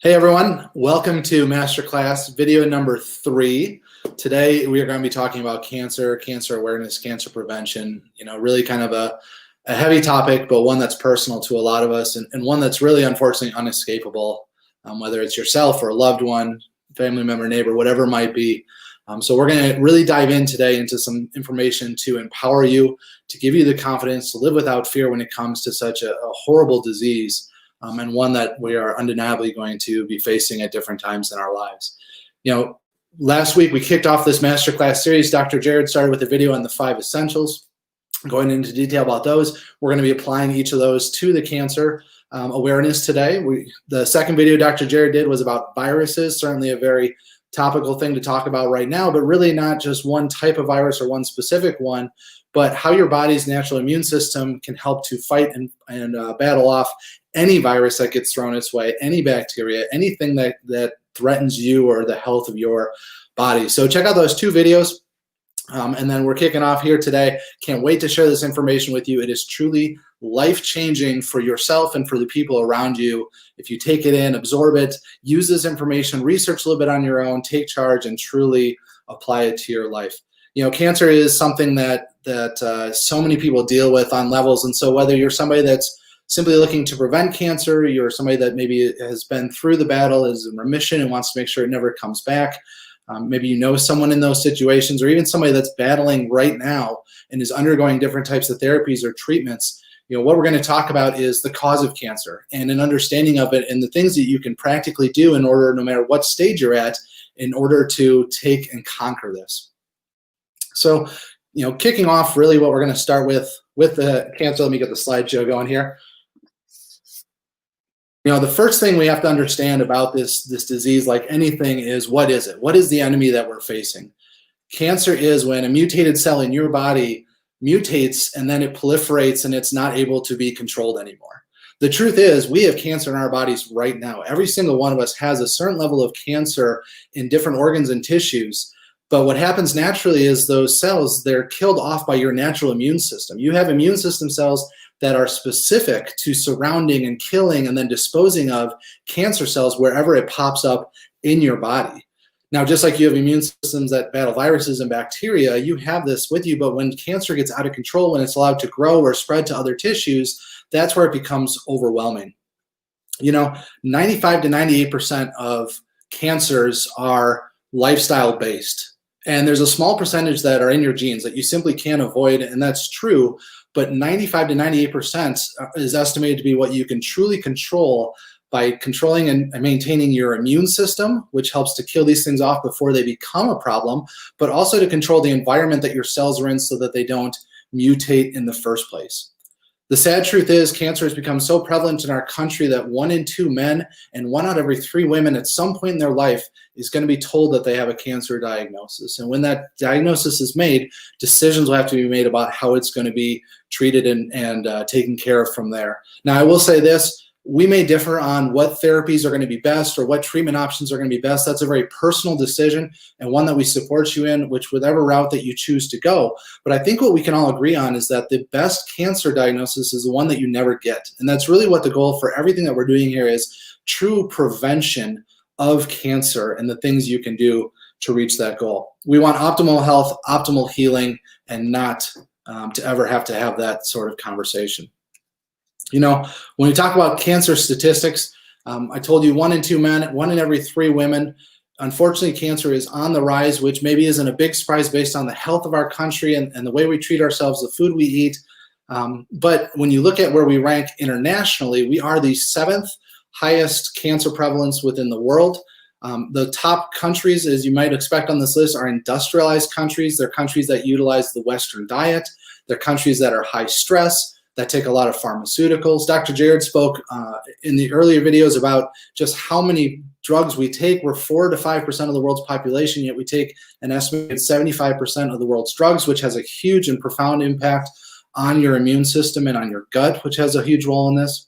Hey everyone, welcome to Masterclass video number 3. Today we are going to be talking about cancer, cancer awareness, cancer prevention. Really kind of a heavy topic, but one that's personal to a lot of us and one that's really unfortunately unescapable, whether it's yourself or a loved one, family member, neighbor, whatever it might be. So we're going to really dive in today into some information to empower you, to give you the confidence to live without fear when it comes to such a horrible disease. And one that we are undeniably going to be facing at different times in our lives. Last week we kicked off this masterclass series. Dr. Jared started with a video on the 5 essentials. Going into detail about those, we're going to be applying each of those to the cancer awareness today. The second video Dr. Jared did was about viruses, certainly a very topical thing to talk about right now, but really not just one type of virus or one specific one, but how your body's natural immune system can help to fight and battle off any virus that gets thrown its way, any bacteria, anything that threatens you or the health of your body. So check out those 2 videos. And then we're kicking off here today. Can't wait to share this information with you. It is truly life-changing for yourself and for the people around you. If you take it in, absorb it, use this information, research a little bit on your own, take charge, and truly apply it to your life. Cancer is something that so many people deal with on levels. And so whether you're somebody that's simply looking to prevent cancer, you're somebody that maybe has been through the battle, is in remission, and wants to make sure it never comes back. Maybe you know someone in those situations, or even somebody that's battling right now and is undergoing different types of therapies or treatments. What we're going to talk about is the cause of cancer and an understanding of it and the things that you can practically do in order, no matter what stage you're at, in order to take and conquer this. So, kicking off, really what we're going to start with the cancer. Let me get the slideshow going here. The first thing we have to understand about this disease, like anything, is what is it? What is the enemy that we're facing? Cancer is when a mutated cell in your body mutates and then it proliferates and it's not able to be controlled anymore. The truth is, we have cancer in our bodies right now. Every single one of us has a certain level of cancer in different organs and tissues. But what happens naturally is those cells, they're killed off by your natural immune system. You have immune system cells that are specific to surrounding and killing and then disposing of cancer cells wherever it pops up in your body. Now, just like you have immune systems that battle viruses and bacteria, you have this with you, but when cancer gets out of control, when it's allowed to grow or spread to other tissues, that's where it becomes overwhelming. 95 to 98% of cancers are lifestyle based. And there's a small percentage that are in your genes that you simply can't avoid, and that's true. But 95 to 98% is estimated to be what you can truly control by controlling and maintaining your immune system, which helps to kill these things off before they become a problem, but also to control the environment that your cells are in so that they don't mutate in the first place. The sad truth is cancer has become so prevalent in our country that 1 in 2 men and 1 out of every 3 women at some point in their life is going to be told that they have a cancer diagnosis. And when that diagnosis is made, decisions will have to be made about how it's going to be treated and taken care of from there. Now, I will say this. We may differ on what therapies are going to be best or what treatment options are going to be best. That's a very personal decision and one that we support you in, whatever route that you choose to go. But I think what we can all agree on is that the best cancer diagnosis is the one that you never get. And that's really what the goal for everything that we're doing here is: true prevention of cancer and the things you can do to reach that goal. We want optimal health, optimal healing, and not to ever have to have that sort of conversation. When we talk about cancer statistics, I told you 1 in 2 men, 1 in every 3 women. Unfortunately, cancer is on the rise, which maybe isn't a big surprise based on the health of our country and the way we treat ourselves, the food we eat. But when you look at where we rank internationally, we are the 7th highest cancer prevalence within the world. The top countries, as you might expect on this list, are industrialized countries. They're countries that utilize the Western diet. They're countries that are high stress, that take a lot of pharmaceuticals. Dr. Jared spoke in the earlier videos about just how many drugs we take. We're 4 to 5% of the world's population, yet we take an estimated 75% of the world's drugs, which has a huge and profound impact on your immune system and on your gut, which has a huge role in this.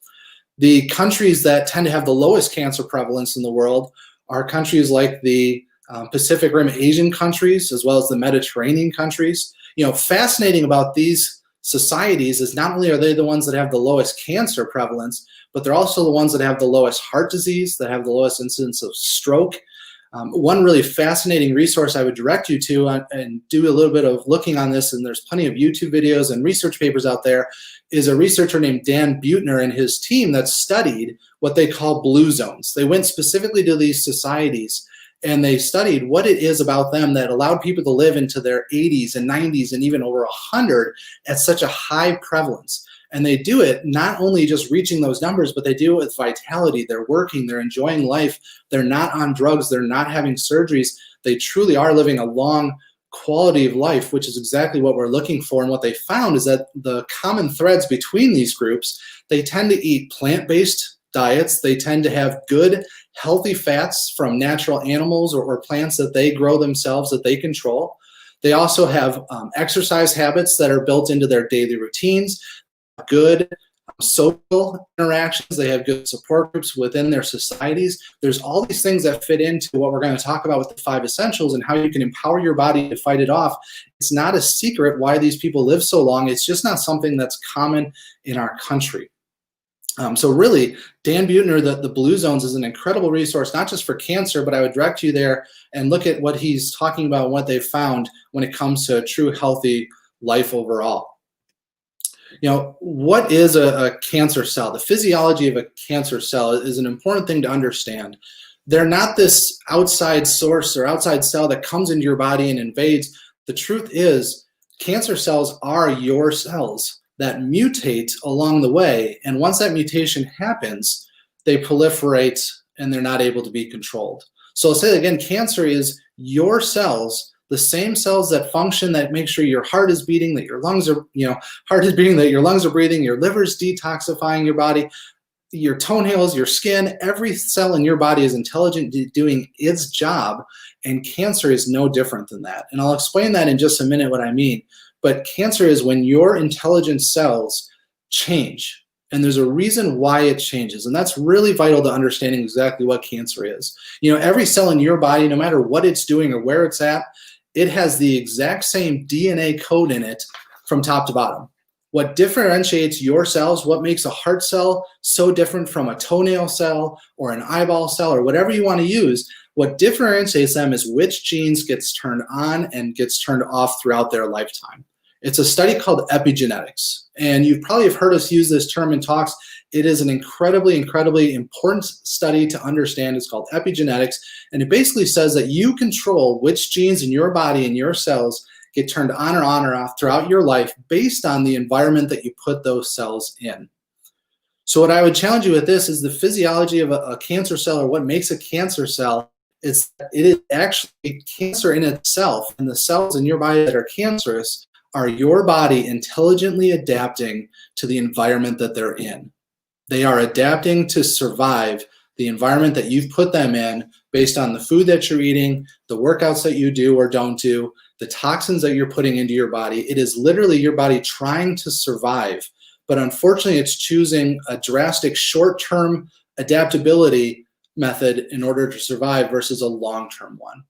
The countries that tend to have the lowest cancer prevalence in the world are countries like the Pacific Rim Asian countries, as well as the Mediterranean countries. Fascinating about these societies is not only are they the ones that have the lowest cancer prevalence, but they're also the ones that have the lowest heart disease, that have the lowest incidence of stroke. One really fascinating resource I would direct you to and do a little bit of looking on this, and there's plenty of YouTube videos and research papers out there, is a researcher named Dan Buettner and his team that studied what they call blue zones. They went specifically to these societies and they studied what it is about them that allowed people to live into their 80s and 90s and even over 100 at such a high prevalence. And they do it not only just reaching those numbers, but they do it with vitality. They're working, they're enjoying life, they're not on drugs, they're not having surgeries. They truly are living a long quality of life, which is exactly what we're looking for. And what they found is that the common threads between these groups, they tend to eat plant-based diets. They tend to have good, healthy fats from natural animals or plants that they grow themselves, that they control. They also have exercise habits that are built into their daily routines, good social interactions. They have good support groups within their societies. There's all these things that fit into what we're going to talk about with the 5 essentials and how you can empower your body to fight it off. It's not a secret why these people live so long. It's just not something that's common in our country. So really, Dan Buettner, the Blue Zones, is an incredible resource, not just for cancer, but I would direct you there and look at what he's talking about and what they've found when it comes to a true healthy life overall. You know, what is a cancer cell? The physiology of a cancer cell is an important thing to understand. They're not this outside source or outside cell that comes into your body and invades. The truth is, cancer cells are your cells that mutate along the way. And once that mutation happens, they proliferate and they're not able to be controlled. So I'll say that again, cancer is your cells, the same cells that function, that make sure your heart is beating, that your lungs are, heart is beating, that your lungs are breathing, your liver's detoxifying your body, your toenails, your skin, every cell in your body is intelligent, doing its job, and cancer is no different than that. And I'll explain that in just a minute what I mean. But cancer is when your intelligent cells change. And there's a reason why it changes. And that's really vital to understanding exactly what cancer is. Every cell in your body, no matter what it's doing or where it's at, it has the exact same DNA code in it from top to bottom. What differentiates your cells, what makes a heart cell so different from a toenail cell or an eyeball cell or whatever you want to use, what differentiates them is which genes gets turned on and gets turned off throughout their lifetime. It's a study called epigenetics. And you probably have heard us use this term in talks. It is an incredibly, incredibly important study to understand. It's called epigenetics. And it basically says that you control which genes in your body and your cells get turned on or off throughout your life based on the environment that you put those cells in. So what I would challenge you with this is the physiology of a cancer cell, or what makes a cancer cell, is that it is actually cancer in itself. And the cells in your body that are cancerous are your body intelligently adapting to the environment that they're in. They are adapting to survive the environment that you've put them in based on the food that you're eating, the workouts that you do or don't do, the toxins that you're putting into your body. It is literally your body trying to survive. But unfortunately, it's choosing a drastic short-term adaptability method in order to survive versus a long-term one.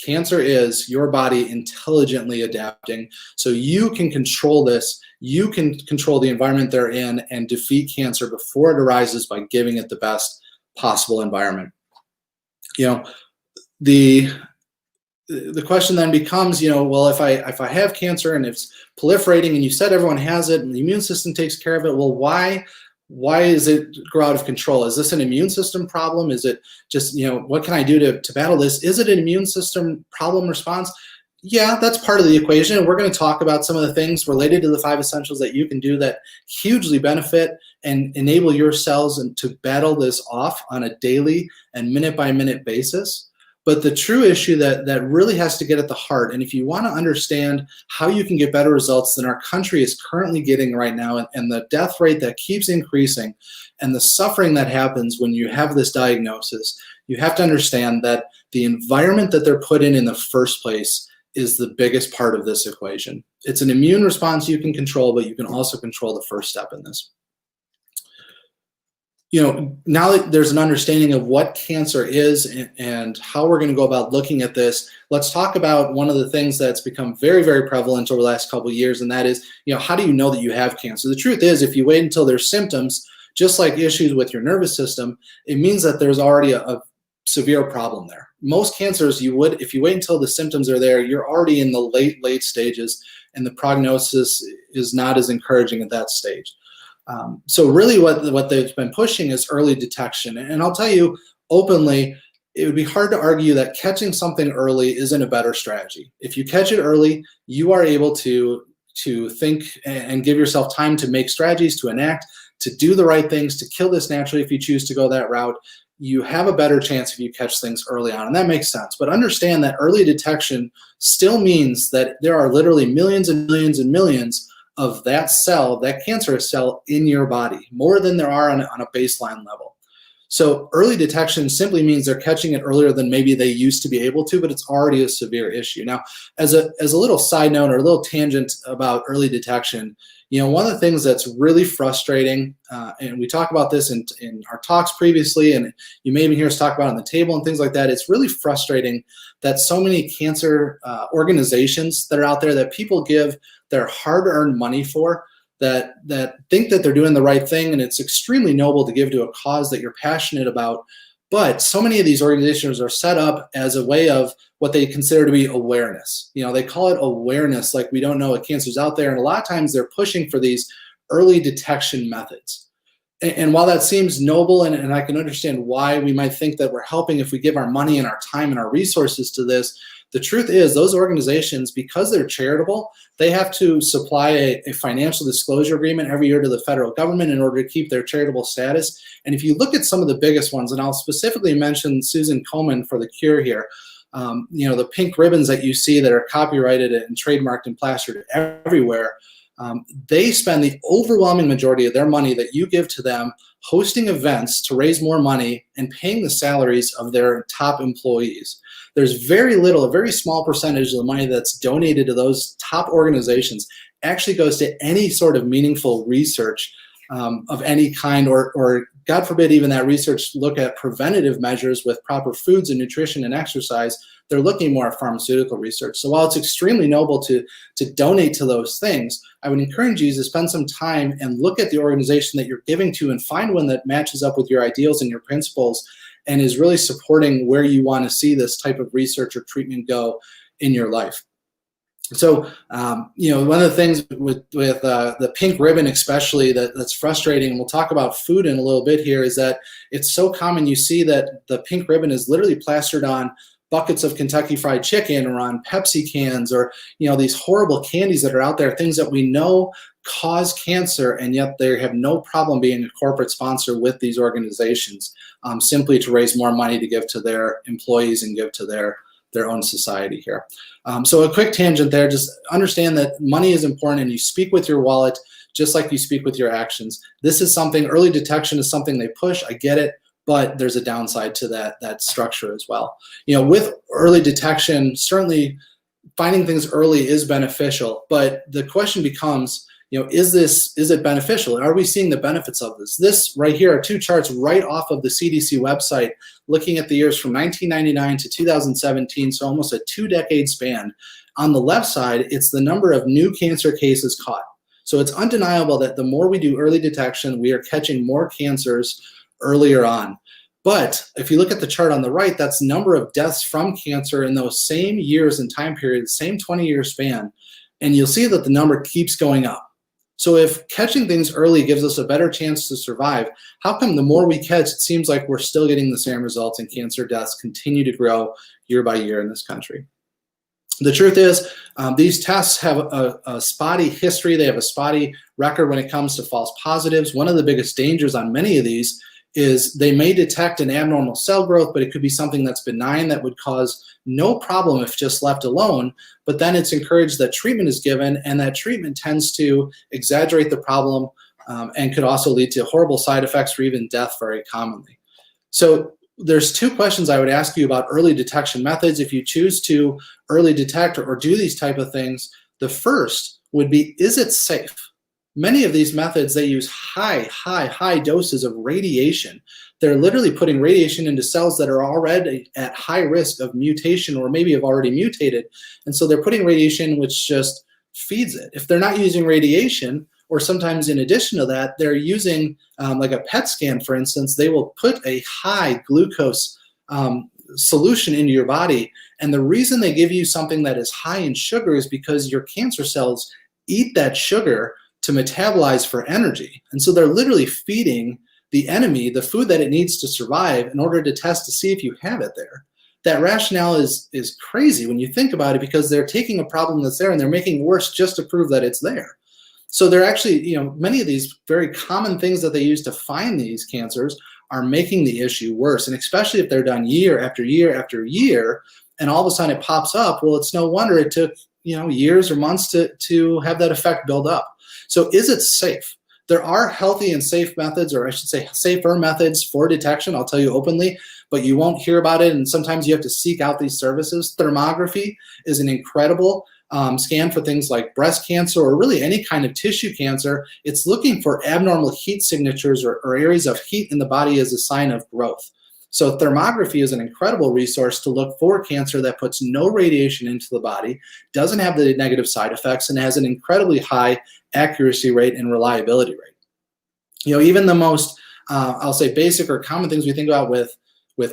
Cancer is your body intelligently adapting, so you can control this. You can control the environment they're in and defeat cancer before it arises by giving it the best possible environment. The question then becomes, well, if I have cancer and it's proliferating, and you said everyone has it and the immune system takes care of it, well, why does it grow out of control? Is this an immune system problem? Is it just, what can I do to battle this? Is it an immune system problem response? Yeah, that's part of the equation. And we're going to talk about some of the things related to the 5 essentials that you can do that hugely benefit and enable your cells to battle this off on a daily and minute by minute basis. But the true issue that really has to get at the heart, and if you want to understand how you can get better results than our country is currently getting right now, and the death rate that keeps increasing, and the suffering that happens when you have this diagnosis, you have to understand that the environment that they're put in the first place is the biggest part of this equation. It's an immune response you can control, but you can also control the first step in this. Now that there's an understanding of what cancer is and how we're going to go about looking at this, let's talk about one of the things that's become very, very prevalent over the last couple of years, and that is, how do you know that you have cancer? The truth is, if you wait until there's symptoms just like issues with your nervous system, it means that there's already a severe problem there. Most cancers, if you wait until the symptoms are there, you're already in the late stages, and the prognosis is not as encouraging at that stage. So really what they've been pushing is early detection. And I'll tell you openly, it would be hard to argue that catching something early isn't a better strategy. If you catch it early, you are able to think and give yourself time to make strategies, to enact, to do the right things, to kill this naturally if you choose to go that route. You have a better chance if you catch things early on, and that makes sense. But understand that early detection still means that there are literally millions and millions and millions of that cell, that cancerous cell, in your body, more than there are on a baseline level. So early detection simply means they're catching it earlier than maybe they used to be able to, but it's already a severe issue. Now, as a little side note or a little tangent about early detection, one of the things that's really frustrating, and we talk about this in our talks previously, and you may even hear us talk about it on the table and things like that, it's really frustrating that so many cancer organizations that are out there that people give their hard-earned money for, that think that they're doing the right thing, and it's extremely noble to give to a cause that you're passionate about. But so many of these organizations are set up as a way of what they consider to be awareness. They call it awareness, like we don't know what cancer's out there. And a lot of times they're pushing for these early detection methods. And while that seems noble, and I can understand why we might think that we're helping if we give our money and our time and our resources to this, the truth is those organizations, because they're charitable, they have to supply a financial disclosure agreement every year to the federal government in order to keep their charitable status. And if you look at some of the biggest ones, and I'll specifically mention Susan Komen for the cure here, the pink ribbons that you see that are copyrighted and trademarked and plastered everywhere, they spend the overwhelming majority of their money that you give to them hosting events to raise more money and paying the salaries of their top employees. There's very little, a very small percentage of the money that's donated to those top organizations actually goes to any sort of meaningful research of any kind, or God forbid, even that research look at preventative measures with proper foods and nutrition and exercise. They're looking more at pharmaceutical research. So while it's extremely noble to donate to those things, I would encourage you to spend some time and look at the organization that you're giving to and find one that matches up with your ideals and your principles and is really supporting where you want to see this type of research or treatment go in your life. So, one of the things with the pink ribbon especially that's frustrating, and we'll talk about food in a little bit here, is that it's so common. You see that the pink ribbon is literally plastered on buckets of Kentucky Fried Chicken or on Pepsi cans, or these horrible candies that are out there, things that we know cause cancer, and yet they have no problem being a corporate sponsor with these organizations, simply to raise more money to give to their employees and give to their own society here. So a quick tangent there, just understand that money is important and you speak with your wallet just like you speak with your actions. This is something, early detection is something they push, I get it, but there's a downside to that structure as well. With early detection, certainly finding things early is beneficial, but the question becomes, is it beneficial? Are we seeing the benefits of this? This right here are two charts right off of the CDC website, looking at the years from 1999 to 2017, so almost a 2-decade span. On the left side, it's the number of new cancer cases caught. So it's undeniable that the more we do early detection, we are catching more cancers earlier on. But if you look at the chart on the right, that's number of deaths from cancer in those same years and time periods, same 20-year span, and you'll see that the number keeps going up. So if catching things early gives us a better chance to survive, how come the more we catch, it seems like we're still getting the same results and cancer deaths continue to grow year by year in this country? The truth is, these tests have a spotty history. They have a spotty record when it comes to false positives. One of the biggest dangers on many of these is they may detect an abnormal cell growth, but it could be something that's benign that would cause no problem if just left alone. But then it's encouraged that treatment is given, and that treatment tends to exaggerate the problem and could also lead to horrible side effects or even death very commonly. So there's two questions I would ask you about early detection methods. If you choose to early detect or do these type of things, the first would be, is it safe? Many of these methods, they use high doses of radiation. They're literally putting radiation into cells that are already at high risk of mutation or maybe have already mutated. And so they're putting radiation which just feeds it. If they're not using radiation, or sometimes in addition to that, they're using like a PET scan, for instance. They will put a high glucose solution into your body. And the reason they give you something that is high in sugar is because your cancer cells eat that sugar to metabolize for energy. And so they're literally feeding the enemy the food that it needs to survive in order to test to see if you have it there. That rationale is crazy when you think about it, because they're taking a problem that's there and they're making it worse just to prove that it's there. So they're actually, many of these very common things that they use to find these cancers are making the issue worse. And especially if they're done year after year after year, and all of a sudden it pops up, well, it's no wonder it took, years or months to have that effect build up. So is it safe? There are healthy and safe methods, or I should say safer methods for detection. I'll tell you openly, but you won't hear about it. And sometimes you have to seek out these services. Thermography is an incredible scan for things like breast cancer or really any kind of tissue cancer. It's looking for abnormal heat signatures or areas of heat in the body as a sign of growth. So thermography is an incredible resource to look for cancer that puts no radiation into the body, doesn't have the negative side effects, and has an incredibly high accuracy rate and reliability rate. Even the most, I'll say, basic or common things we think about with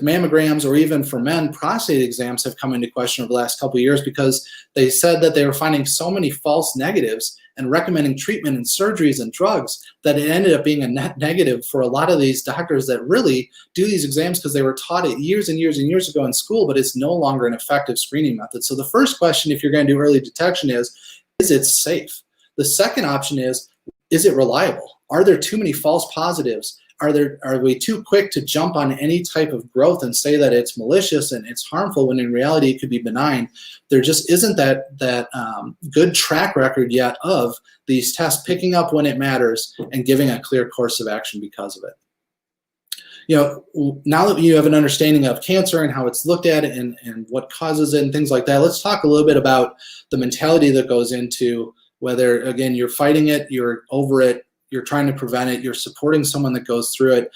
mammograms, or even for men, prostate exams have come into question over the last couple of years, because they said that they were finding so many false negatives and recommending treatment and surgeries and drugs that it ended up being a net negative for a lot of these doctors that really do these exams because they were taught it years and years and years ago in school, but it's no longer an effective screening method. So the first question, if you're going to do early detection, is it safe? The second option is it reliable? Are there too many false positives? Are we too quick to jump on any type of growth and say that it's malicious and it's harmful, when in reality it could be benign? There just isn't that good track record yet of these tests picking up when it matters and giving a clear course of action because of it. Now that you have an understanding of cancer and how it's looked at and what causes it and things like that, let's talk a little bit about the mentality that goes into whether, again, you're fighting it, you're over it, you're trying to prevent it, you're supporting someone that goes through it.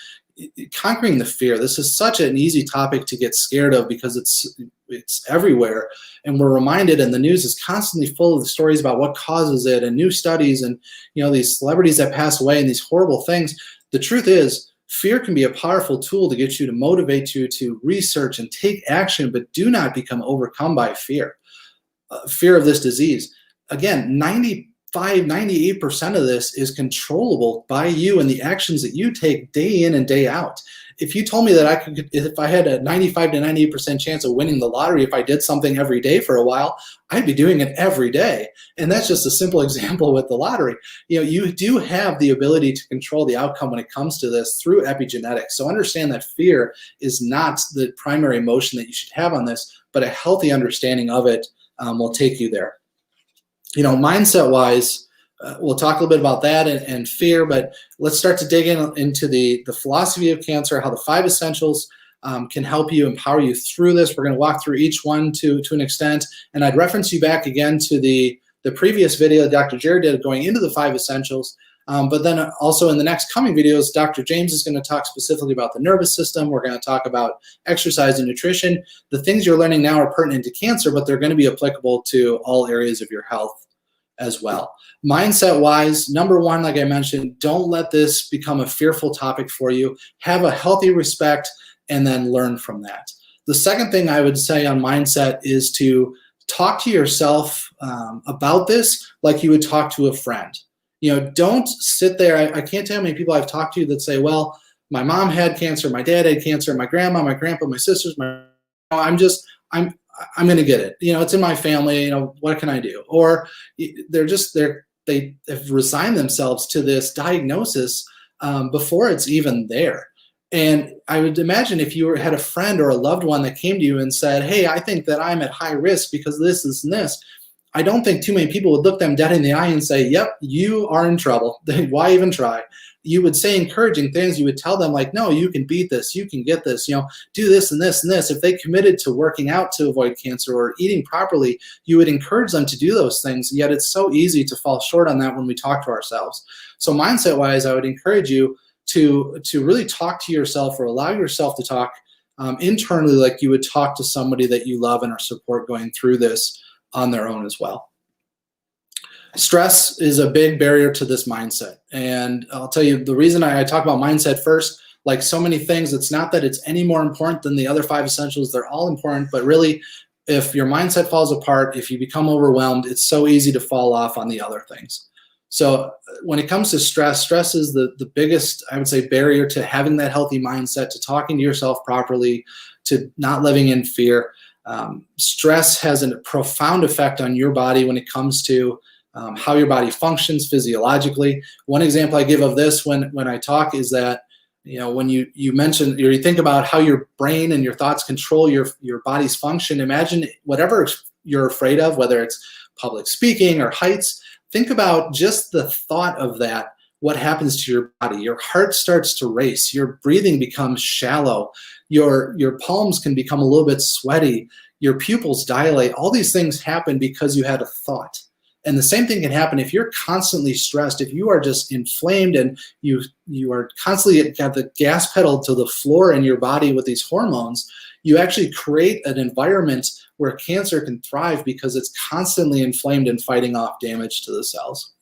Conquering the fear. This is such an easy topic to get scared of because it's everywhere. And we're reminded, and the news is constantly full of the stories about what causes it and new studies and these celebrities that pass away and these horrible things. The truth is, fear can be a powerful tool to get you to motivate you to research and take action, but do not become overcome by fear. Fear of this disease. Again, 98% of this is controllable by you and the actions that you take day in and day out. If you told me that if I had a 95 to 98% chance of winning the lottery, if I did something every day for a while, I'd be doing it every day. And that's just a simple example with the lottery. You do have the ability to control the outcome when it comes to this through epigenetics. So understand that fear is not the primary emotion that you should have on this, but a healthy understanding of it will take you there. Mindset-wise, we'll talk a little bit about that and fear, but let's start to dig into the philosophy of cancer, how the 5 essentials can help you, empower you through this. We're going to walk through each one to an extent, and I'd reference you back again to the previous video that Dr. Jared did going into the 5 essentials. But then also in the next coming videos, Dr. James is going to talk specifically about the nervous system. We're going to talk about exercise and nutrition. The things you're learning now are pertinent to cancer, but they're going to be applicable to all areas of your health as well. Mindset-wise, number one, like I mentioned, don't let this become a fearful topic for you. Have a healthy respect and then learn from that. The second thing I would say on mindset is to talk to yourself about this like you would talk to a friend. Don't sit there. I can't tell how many people I've talked to that say, well, my mom had cancer, my dad had cancer, my grandma, my grandpa, my sisters, I'm going to get it. It's in my family. What can I do? Or they have resigned themselves to this diagnosis before it's even there. And I would imagine if you had a friend or a loved one that came to you and said, hey, I think that I'm at high risk because this, this, and this, I don't think too many people would look them dead in the eye and say, yep, you are in trouble. Why even try? You would say encouraging things. You would tell them like, no, you can beat this. You can get this, do this and this and this. If they committed to working out to avoid cancer or eating properly, you would encourage them to do those things. Yet it's so easy to fall short on that when we talk to ourselves. So mindset wise, I would encourage you to really talk to yourself or allow yourself to talk internally like you would talk to somebody that you love and are support going through this on their own as well. Stress is a big barrier to this mindset. And I'll tell you, the reason I talk about mindset first, like so many things, it's not that it's any more important than the other 5 essentials. They're all important, but really, if your mindset falls apart, if you become overwhelmed, it's so easy to fall off on the other things. So when it comes to stress, stress is the biggest, I would say, barrier to having that healthy mindset, to talking to yourself properly, to not living in fear. Stress has a profound effect on your body when it comes to how your body functions physiologically. One example I give of this when I talk is that, when you mention, or you think about how your brain and your thoughts control your body's function, imagine whatever you're afraid of, whether it's public speaking or heights, think about just the thought of that, what happens to your body. Your heart starts to race, your breathing becomes shallow, your palms can become a little bit sweaty, your pupils dilate. All these things happen because you had a thought. And the same thing can happen if you're constantly stressed, if you are just inflamed and you are constantly got the gas pedal to the floor in your body with these hormones, you actually create an environment where cancer can thrive because it's constantly inflamed and fighting off damage to the cells.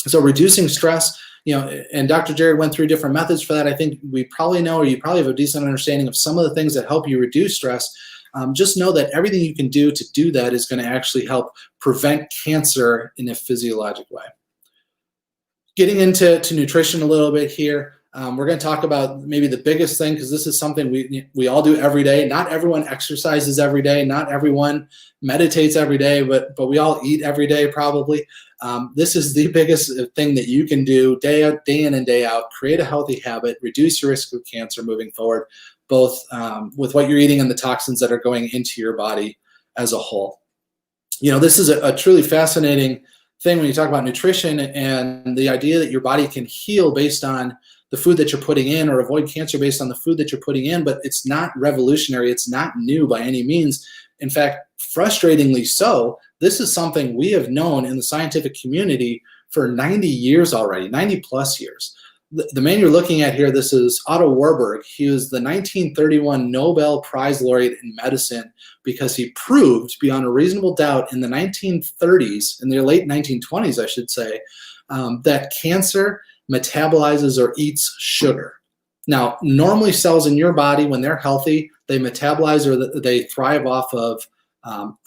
So reducing stress, and Dr. Jared went through different methods for that. I think we probably know, or you probably have a decent understanding of some of the things that help you reduce stress. Just know that everything you can do to do that is going to actually help prevent cancer in a physiologic way. Getting into nutrition a little bit here, we're going to talk about maybe the biggest thing, because this is something we all do every day. Not everyone exercises every day. Not everyone meditates every day, but we all eat every day probably. This is the biggest thing that you can do day in and day out. Create a healthy habit, reduce your risk of cancer moving forward, both with what you're eating and the toxins that are going into your body as a whole. This is a truly fascinating thing when you talk about nutrition and the idea that your body can heal based on the food that you're putting in, or avoid cancer based on the food that you're putting in, but it's not revolutionary. It's not new by any means. In fact, frustratingly so, this is something we have known in the scientific community for 90 years already, 90 plus years. The man you're looking at here, this is Otto Warburg. He was the 1931 Nobel Prize laureate in medicine because he proved beyond a reasonable doubt in the 1930s, in the late 1920s, I should say, that cancer metabolizes or eats sugar. Now, normally cells in your body, when they're healthy, they metabolize or they thrive off of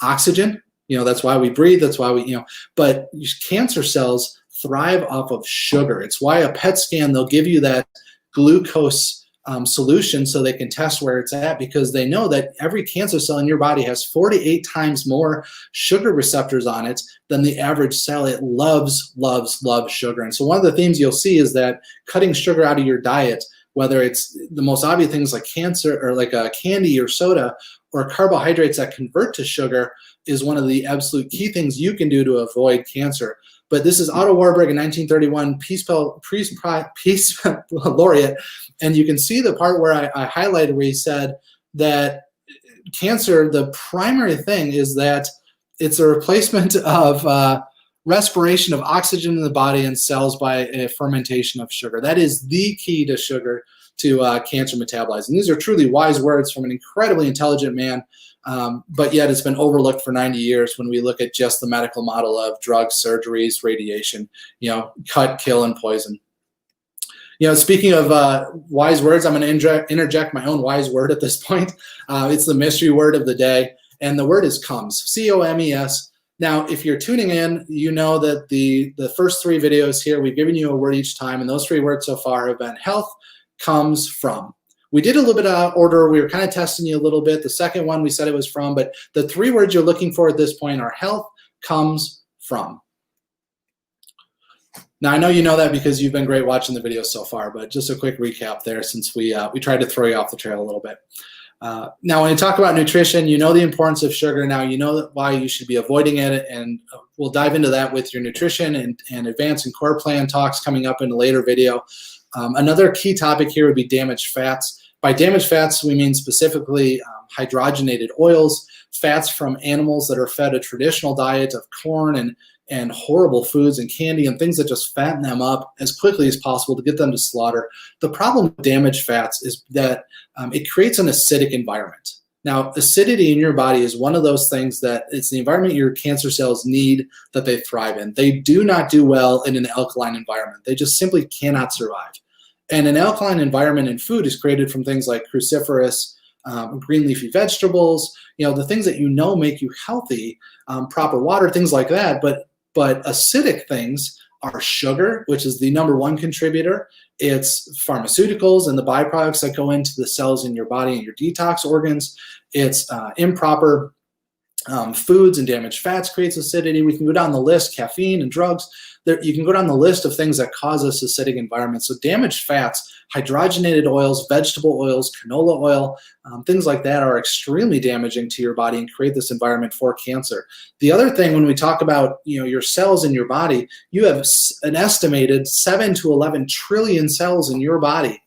oxygen. That's why we breathe. That's why but cancer cells thrive off of sugar. It's why a PET scan, they'll give you that glucose solution so they can test where it's at, because they know that every cancer cell in your body has 48 times more sugar receptors on it than the average cell. It loves sugar. And so one of the themes you'll see is that cutting sugar out of your diet, whether it's the most obvious things like cancer or like a candy or soda, or carbohydrates that convert to sugar, is one of the absolute key things you can do to avoid cancer. But this is Otto Warburg in 1931, Peace laureate, and you can see the part where I highlighted where he said that cancer, the primary thing is that it's a replacement of respiration of oxygen in the body and cells by a fermentation of sugar. That is the key to sugar, to cancer metabolizing. These are truly wise words from an incredibly intelligent man, but yet it's been overlooked for 90 years when we look at just the medical model of drugs, surgeries, radiation, cut, kill, and poison. Speaking of wise words, I'm going to interject my own wise word at this point. It's the mystery word of the day, and the word is comes, C-O-M-E-S. Now, if you're tuning in, you know that the first 3 videos here, we've given you a word each time, and those 3 words so far have been health, comes, from. We did a little bit out of order. We were kind of testing you a little bit. The second one we said it was from, but the 3 words you're looking for at this point are health, comes, from. Now, I know you know that because you've been great watching the videos so far, but just a quick recap there, since we tried to throw you off the trail a little bit. Now, when you talk about nutrition, you know the importance of sugar. Now, you know why you should be avoiding it, and we'll dive into that with your nutrition and advanced and core plan talks coming up in a later video. Another key topic here would be damaged fats. By damaged fats, we mean specifically hydrogenated oils, fats from animals that are fed a traditional diet of corn and horrible foods and candy and things that just fatten them up as quickly as possible to get them to slaughter. The problem with damaged fats is that it creates an acidic environment. Now, acidity in your body is one of those things that it's the environment your cancer cells need that they thrive in. They do not do well in an alkaline environment. They just simply cannot survive. And an alkaline environment in food is created from things like cruciferous, green leafy vegetables, the things that make you healthy, proper water, things like that. But acidic things are sugar, which is the #1 contributor. It's pharmaceuticals and the byproducts that go into the cells in your body and your detox organs. It's improper foods and damaged fats creates acidity. We can go down the list, caffeine and drugs. You can go down the list of things that cause us acidic environments. So damaged fats, hydrogenated oils, vegetable oils, canola oil, things like that are extremely damaging to your body and create this environment for cancer. The other thing, when we talk about your cells in your body, you have an estimated 7 to 11 trillion cells in your body.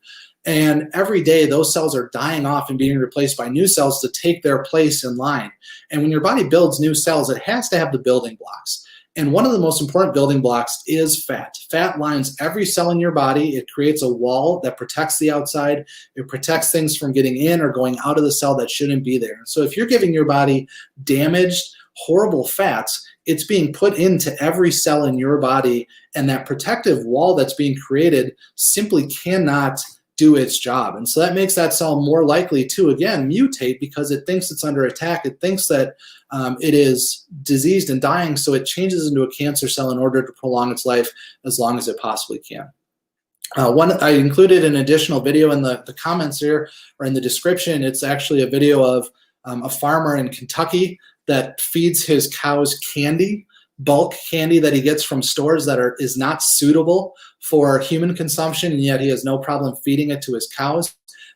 And every day, those cells are dying off and being replaced by new cells to take their place in line. And when your body builds new cells, it has to have the building blocks. And one of the most important building blocks is fat. Fat lines every cell in your body. It creates a wall that protects the outside. It protects things from getting in or going out of the cell that shouldn't be there. So if you're giving your body damaged, horrible fats, it's being put into every cell in your body. And that protective wall that's being created simply cannot do its job. And so that makes that cell more likely to, again, mutate because it thinks it's under attack. It thinks that it is diseased and dying, so it changes into a cancer cell in order to prolong its life as long as it possibly can. I included an additional video in the comments here or in the description. It's actually a video of a farmer in Kentucky that feeds his cows candy, bulk candy that he gets from stores that is not suitable for human consumption, and yet he has no problem feeding it to his cows.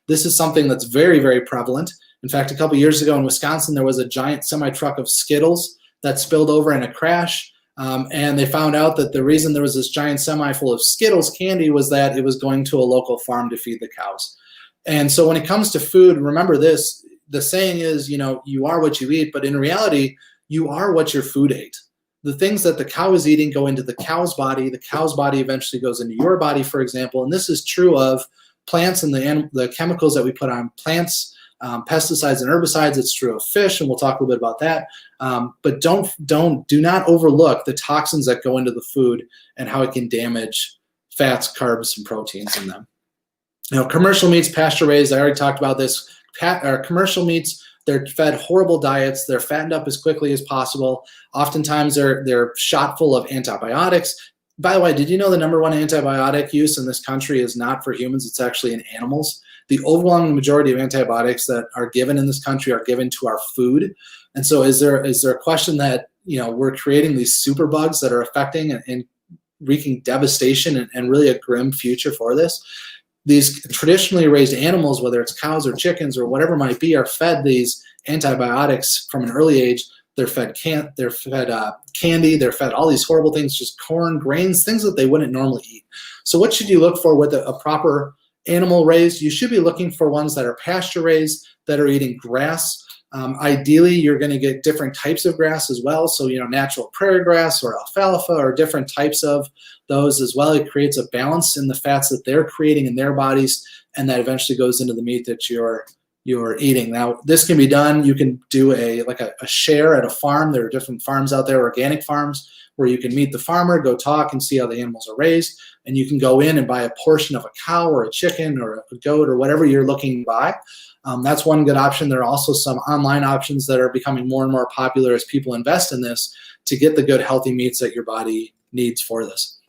This is something that's very, very prevalent. In fact, a couple years ago in Wisconsin, there was a giant semi-truck of Skittles that spilled over in a crash, and they found out that the reason there was this giant semi full of Skittles candy was that it was going to a local farm to feed the cows. And so when it comes to food, remember this, the saying is, you are what you eat, but in reality, you are what your food ate. The things that the cow is eating go into the cow's body. The cow's body eventually goes into your body, for example. And this is true of plants and the chemicals that we put on plants, pesticides and herbicides. It's true of fish, and we'll talk a little bit about that. But do not overlook the toxins that go into the food and how it can damage fats, carbs, and proteins in them. Commercial meats, pasture raised. I already talked about this. Commercial meats, they're fed horrible diets. They're fattened up as quickly as possible. Oftentimes, they're shot full of antibiotics. By the way, did you know the #1 antibiotic use in this country is not for humans? It's actually in animals. The overwhelming majority of antibiotics that are given in this country are given to our food. And so is there a question that we're creating these super bugs that are affecting and wreaking devastation and really a grim future for this? These traditionally raised animals, whether it's cows or chickens or whatever it might be, are fed these antibiotics from an early age. They're fed candy, they're fed all these horrible things, just corn, grains, things that they wouldn't normally eat. So what should you look for with a proper animal raised? You should be looking for ones that are pasture raised, that are eating grass. Ideally, you're going to get different types of grass as well. So, natural prairie grass or alfalfa or different types of those as well. It creates a balance in the fats that they're creating in their bodies, and that eventually goes into the meat that you're eating. Now, this can be done. You can do a share at a farm. There are different farms out there, organic farms, where you can meet the farmer, go talk and see how the animals are raised. And you can go in and buy a portion of a cow or a chicken or a goat or whatever you're looking to buy. That's one good option. There are also some online options that are becoming more and more popular as people invest in this to get the good, healthy meats that your body needs for this.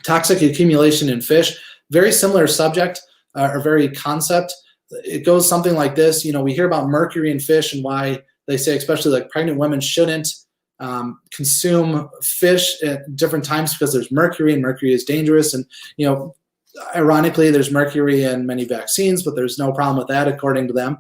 Toxic accumulation in fish, very similar subject or very concept. It goes something like this. We hear about mercury in fish and why they say, especially like pregnant women shouldn't consume fish at different times because there's mercury, and mercury is dangerous. And, ironically, there's mercury in many vaccines, but there's no problem with that, according to them,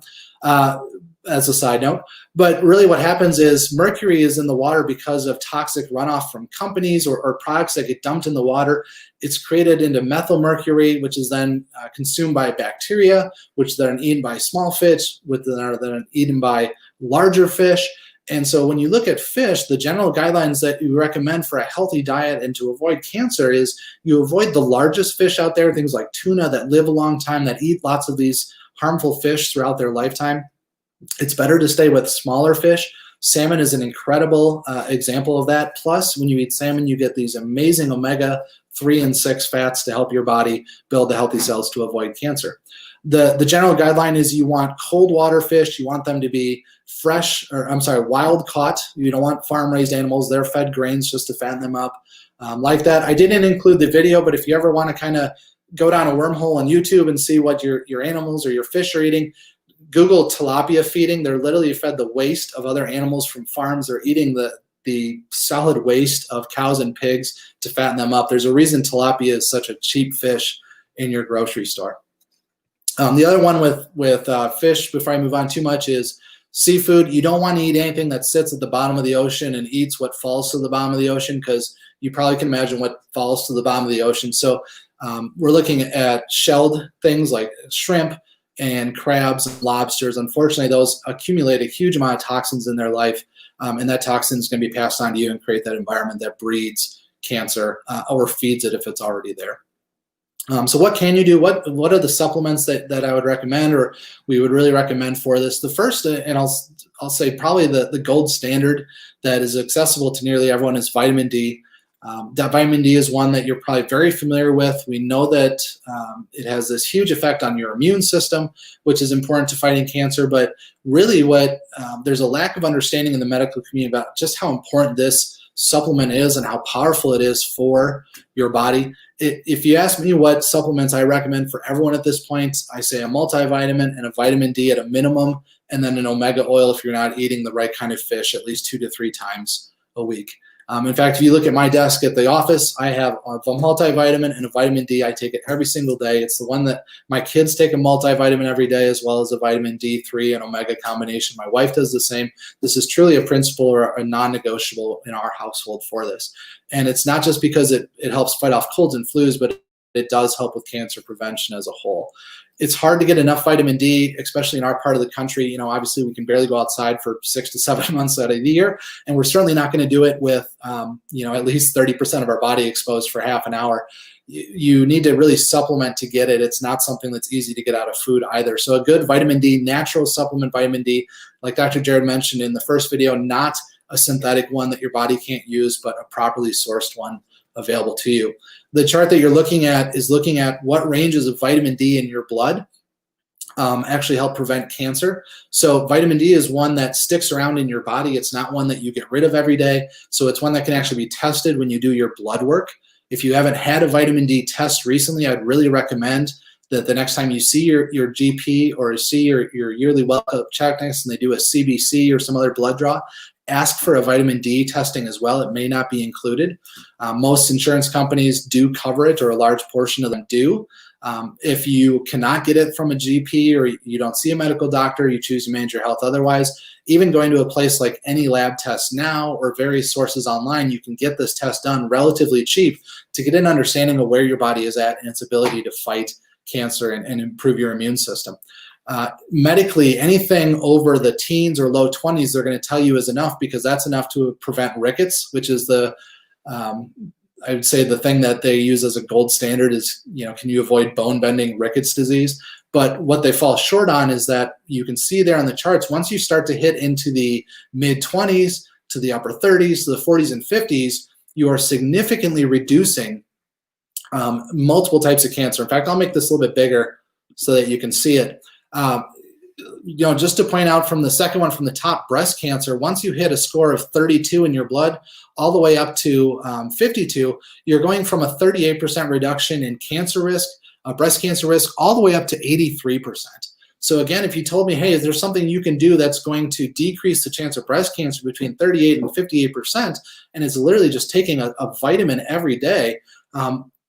as a side note. But really what happens is mercury is in the water because of toxic runoff from companies or products that get dumped in the water. It's created into methylmercury, which is then consumed by bacteria, which then eaten by small fish, which then are then eaten by larger fish. And so when you look at fish, the general guidelines that you recommend for a healthy diet and to avoid cancer is you avoid the largest fish out there, things like tuna that live a long time, that eat lots of these harmful fish throughout their lifetime. It's better to stay with smaller fish. Salmon is an incredible example of that. Plus, when you eat salmon, you get these amazing omega-3 and 6 fats to help your body build the healthy cells to avoid cancer. The general guideline is you want cold water fish. You want them to be fresh, or I'm sorry, wild caught. You don't want farm raised animals. They're fed grains just to fatten them up like that. I didn't include the video, but if you ever want to kind of go down a wormhole on YouTube and see what your animals or your fish are eating, Google tilapia feeding. They're literally fed the waste of other animals from farms. They're eating the solid waste of cows and pigs to fatten them up. There's a reason tilapia is such a cheap fish in your grocery store. The other one with fish, before I move on too much, is seafood. You don't want to eat anything that sits at the bottom of the ocean and eats what falls to the bottom of the ocean, because you probably can imagine what falls to the bottom of the ocean. So we're looking at shelled things like shrimp and crabs and lobsters. Unfortunately, those accumulate a huge amount of toxins in their life, and that toxin is going to be passed on to you and create that environment that breeds cancer or feeds it if it's already there. So what can you do? What are the supplements that I would recommend, or we would really recommend for this? The first, and I'll say probably the gold standard that is accessible to nearly everyone, is vitamin D. That vitamin D is one that you're probably very familiar with. We know that it has this huge effect on your immune system, which is important to fighting cancer. But really there's a lack of understanding in the medical community about just how important this supplement is and how powerful it is for your body. If you ask me what supplements I recommend for everyone at this point, I say a multivitamin and a vitamin D at a minimum, and then an omega oil if you're not eating the right kind of fish at least 2 to 3 times a week. In fact, if you look at my desk at the office, I have a multivitamin and a vitamin D. I take it every single day. It's the one that my kids take a multivitamin every day, as well as a vitamin D3 and omega combination. My wife does the same. This is truly a principle or a non-negotiable in our household for this. And it's not just because it helps fight off colds and flus, but it does help with cancer prevention as a whole. It's hard to get enough vitamin D, especially in our part of the country. Obviously we can barely go outside for 6 to 7 months out of the year, and we're certainly not going to do it with, at least 30% of our body exposed for half an hour. You need to really supplement to get it. It's not something that's easy to get out of food either. So a good vitamin D, natural supplement vitamin D, like Dr. Jared mentioned in the first video, not a synthetic one that your body can't use, but a properly sourced one available to you. The chart that you're looking at is looking at what ranges of vitamin D in your blood actually help prevent cancer. So vitamin D is one that sticks around in your body. It's not one that you get rid of every day. So it's one that can actually be tested when you do your blood work. If you haven't had a vitamin D test recently, I'd really recommend that the next time you see your GP or see your yearly well check and they do a CBC or some other blood draw, ask for a vitamin D testing as well. It may not be included. Most insurance companies do cover it, or a large portion of them do. If you cannot get it from a GP, or you don't see a medical doctor, you choose to manage your health otherwise, even going to a place like Any Lab Test Now or various sources online, you can get this test done relatively cheap to get an understanding of where your body is at and its ability to fight cancer and improve your immune system. Medically, anything over the teens or low 20s, they're going to tell you is enough, because that's enough to prevent rickets, which is I would say the thing that they use as a gold standard is, can you avoid bone bending rickets disease? But what they fall short on is that you can see there on the charts, once you start to hit into the mid 20s to the upper 30s to the 40s and 50s, you are significantly reducing multiple types of cancer. In fact, I'll make this a little bit bigger so that you can see it. Just to point out from the second one from the top, breast cancer, once you hit a score of 32 in your blood all the way up to 52, you're going from a 38% reduction in cancer risk, breast cancer risk, all the way up to 83%. So again, if you told me, hey, is there something you can do that's going to decrease the chance of breast cancer between 38 and 58%, and it's literally just taking a vitamin every day,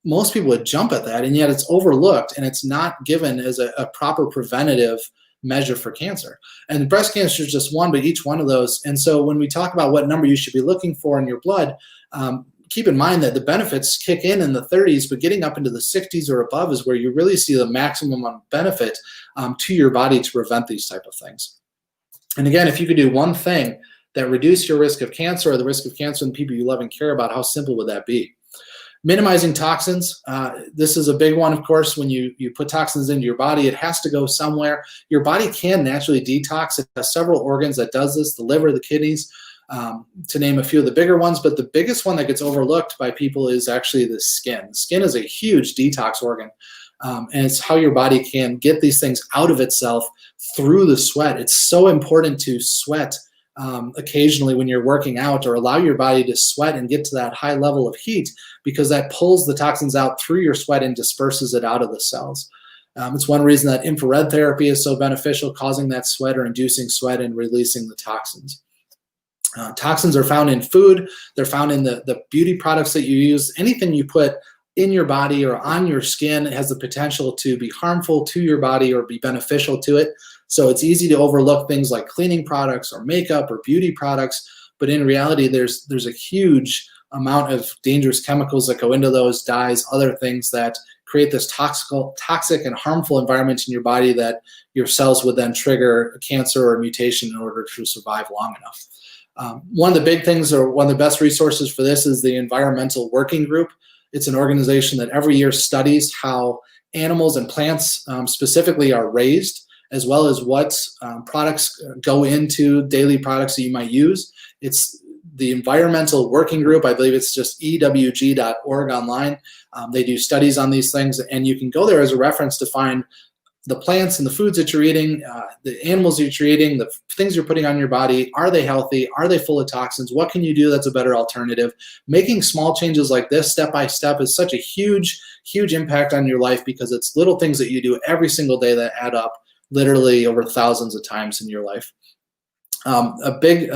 most people would jump at that, and yet it's overlooked and it's not given as a proper preventative measure for cancer. And breast cancer is just one, but each one of those. And so when we talk about what number you should be looking for in your blood, keep in mind that the benefits kick in the 30s, but getting up into the 60s or above is where you really see the maximum benefit to your body to prevent these type of things. And again, if you could do one thing that reduce your risk of cancer or the risk of cancer in people you love and care about, how simple would that be? Minimizing toxins. This is a big one, of course. When you put toxins into your body, it has to go somewhere. Your body can naturally detox. It has several organs that does this, the liver, the kidneys, to name a few of the bigger ones. But the biggest one that gets overlooked by people is actually the skin. The skin is a huge detox organ. And it's how your body can get these things out of itself through the sweat. It's so important to sweat occasionally when you're working out, or allow your body to sweat and get to that high level of heat, because that pulls the toxins out through your sweat and disperses it out of the cells. It's one reason that infrared therapy is so beneficial, causing that sweat or inducing sweat and releasing the toxins. Toxins are found in food. They're found in the beauty products that you use. Anything you put in your body or on your skin has the potential to be harmful to your body or be beneficial to it. So it's easy to overlook things like cleaning products or makeup or beauty products, but in reality, there's a huge amount of dangerous chemicals that go into those, dyes, other things that create this toxic and harmful environment in your body that your cells would then trigger a cancer or a mutation in order to survive long enough. One of the big things, or one of the best resources for this, is the Environmental Working Group. It's an organization that every year studies how animals and plants specifically are raised, as well as what products go into daily products that you might use. It's the Environmental Working Group. I believe it's just ewg.org online. They do studies on these things, and you can go there as a reference to find the plants and the foods that you're eating, the animals that you're eating, the things you're putting on your body. Are they healthy? Are they full of toxins? What can you do that's a better alternative? Making small changes like this step by step is such a huge, huge impact on your life, because it's little things that you do every single day that add up literally over thousands of times in your life. A big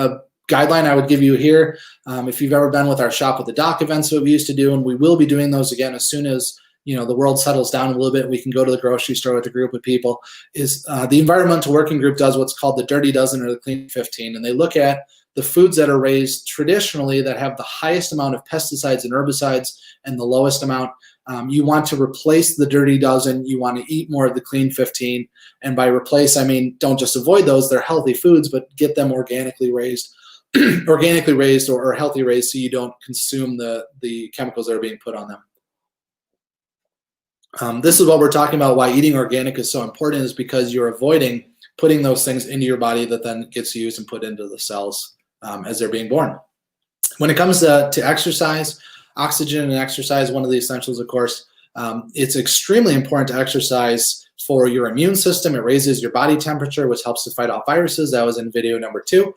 guideline I would give you here, if you've ever been with our Shop with the Doc events that we used to do, and we will be doing those again as soon as the world settles down a little bit, we can go to the grocery store with a group of people, is the Environmental Working Group does what's called the Dirty Dozen or the Clean 15, and they look at the foods that are raised traditionally that have the highest amount of pesticides and herbicides and the lowest amount. You want to replace the Dirty Dozen. You want to eat more of the Clean 15. And by replace, I mean, don't just avoid those. They're healthy foods, but get them organically raised, or healthy raised, so you don't consume the chemicals that are being put on them. This is what we're talking about, why eating organic is so important, is because you're avoiding putting those things into your body that then gets used and put into the cells as they're being born. When it comes to exercise, oxygen and exercise, one of the essentials, of course. It's extremely important to exercise for your immune system. It raises your body temperature, which helps to fight off viruses. That was in video number 2,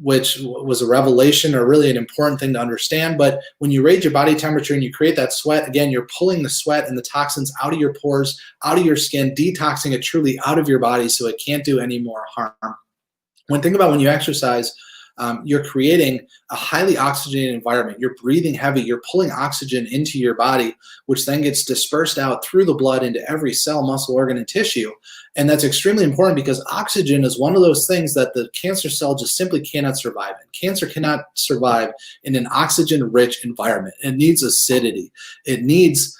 which was a revelation, or really an important thing to understand. But when you raise your body temperature and you create that sweat, again, you're pulling the sweat and the toxins out of your pores, out of your skin, detoxing it truly out of your body so it can't do any more harm. Think about when you exercise, you're creating a highly oxygenated environment. You're breathing heavy. You're pulling oxygen into your body, which then gets dispersed out through the blood into every cell, muscle, organ, and tissue. And that's extremely important, because oxygen is one of those things that the cancer cell just simply cannot survive in. Cancer cannot survive in an oxygen-rich environment. It needs acidity. It needs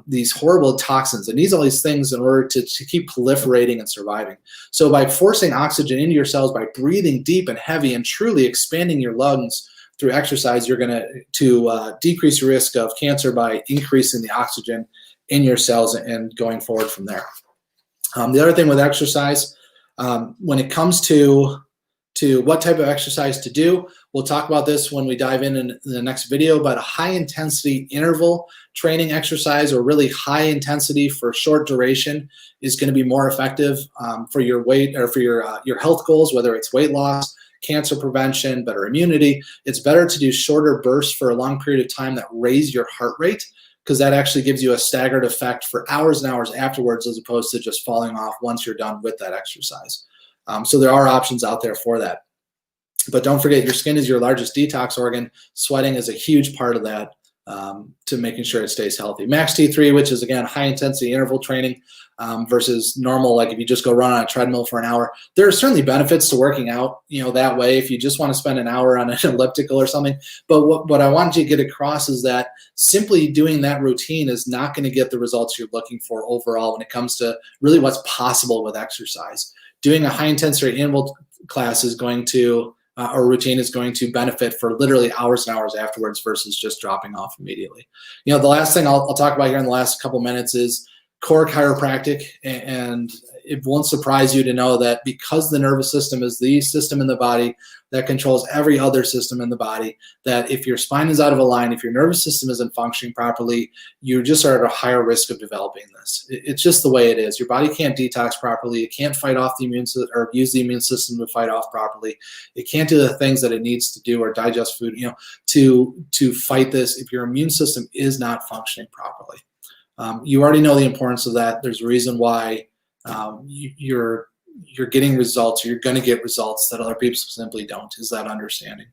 these horrible toxins. It needs all these things in order to keep proliferating and surviving. So by forcing oxygen into your cells, by breathing deep and heavy and truly expanding your lungs through exercise, you're going to decrease your risk of cancer by increasing the oxygen in your cells and going forward from there. The other thing with exercise, when it comes to what type of exercise to do, we'll talk about this when we dive in the next video, but a high intensity interval training exercise, or really high intensity for short duration, is going to be more effective for your weight, or for your health goals, whether it's weight loss, cancer prevention, better immunity. It's better to do shorter bursts for a long period of time that raise your heart rate, because that actually gives you a staggered effect for hours and hours afterwards, as opposed to just falling off once you're done with that exercise. So there are options out there for that. But don't forget, your skin is your largest detox organ. Sweating is a huge part of that, to making sure it stays healthy. Max T3, which is, again, high intensity interval training versus normal, like if you just go run on a treadmill for an hour. There are certainly benefits to working out, that way, if you just want to spend an hour on an elliptical or something. But what I want you to get across is that simply doing that routine is not going to get the results you're looking for overall when it comes to really what's possible with exercise. Doing a high intensity interval class is going to or routine is going to benefit for literally hours and hours afterwards versus just dropping off immediately. The last thing I'll talk about here in the last couple minutes is core chiropractic. And it won't surprise you to know that because the nervous system is the system in the body that controls every other system in the body, that if your spine is out of line, if your nervous system isn't functioning properly, you just are at a higher risk of developing this. It's just the way it is. Your body can't detox properly. It can't fight off the immune system or use the immune system to fight off properly. It can't do the things that it needs to do or digest food, to fight this if your immune system is not functioning properly. You already know the importance of that. There's a reason why you're getting results, or you're going to get results that other people simply don't, is that understanding.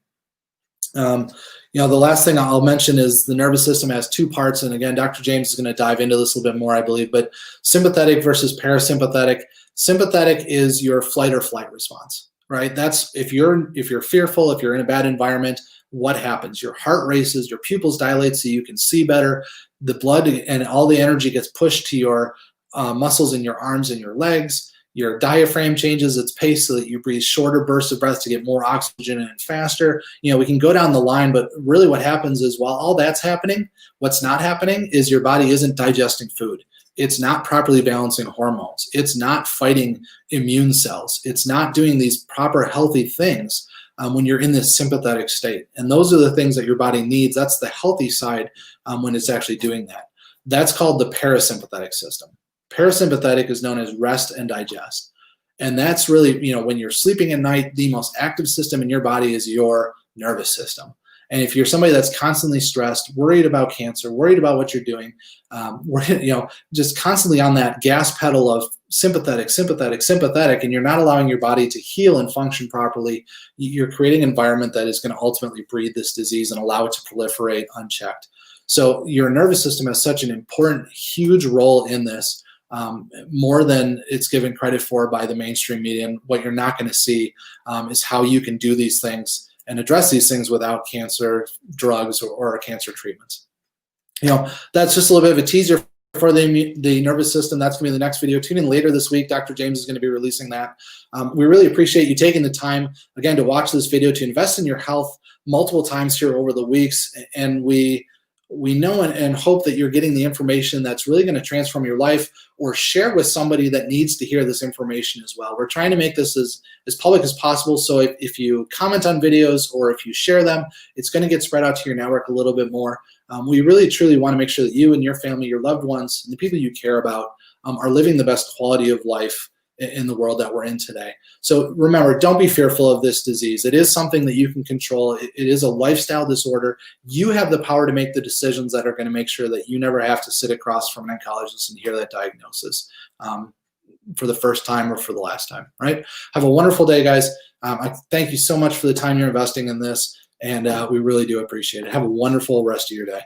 The last thing I'll mention is the nervous system has two parts. And again, Dr. James is going to dive into this a little bit more, I believe, but sympathetic versus parasympathetic. Sympathetic is your flight or flight response, right? That's if you're fearful, if you're in a bad environment, what happens? Your heart races, your pupils dilate so you can see better. The blood and all the energy gets pushed to your muscles in your arms and your legs. Your diaphragm changes its pace so that you breathe shorter bursts of breath to get more oxygen in faster. We can go down the line, but really what happens is while all that's happening, what's not happening is your body isn't digesting food. It's not properly balancing hormones. It's not fighting immune cells. It's not doing these proper healthy things when you're in this sympathetic state. And those are the things that your body needs. That's the healthy side when it's actually doing that. That's called the parasympathetic system. Parasympathetic is known as rest and digest. And that's really, when you're sleeping at night, the most active system in your body is your nervous system. And if you're somebody that's constantly stressed, worried about cancer, worried about what you're doing, just constantly on that gas pedal of sympathetic, and you're not allowing your body to heal and function properly, you're creating an environment that is going to ultimately breed this disease and allow it to proliferate unchecked. So your nervous system has such an important, huge role in this. More than it's given credit for by the mainstream media. And what you're not going to see is how you can do these things and address these things without cancer drugs or cancer treatments. That's just a little bit of a teaser for the nervous system. That's going to be the next video. Tune in later this week. Dr. James is going to be releasing that. We really appreciate you taking the time, again, to watch this video, to invest in your health multiple times here over the weeks. And we know and hope that you're getting the information that's really going to transform your life, or share with somebody that needs to hear this information as well. We're trying to make this as public as possible. So if you comment on videos or if you share them, it's going to get spread out to your network a little bit more. We really, truly want to make sure that you and your family, your loved ones, and the people you care about are living the best quality of life in the world that we're in today. So remember, don't be fearful of this disease. It is something that you can control. It is a lifestyle disorder. You have the power to make the decisions that are going to make sure that you never have to sit across from an oncologist and hear that diagnosis for the first time or for the last time, right? Have a wonderful day, guys. I thank you so much for the time you're investing in this, and we really do appreciate it. Have a wonderful rest of your day.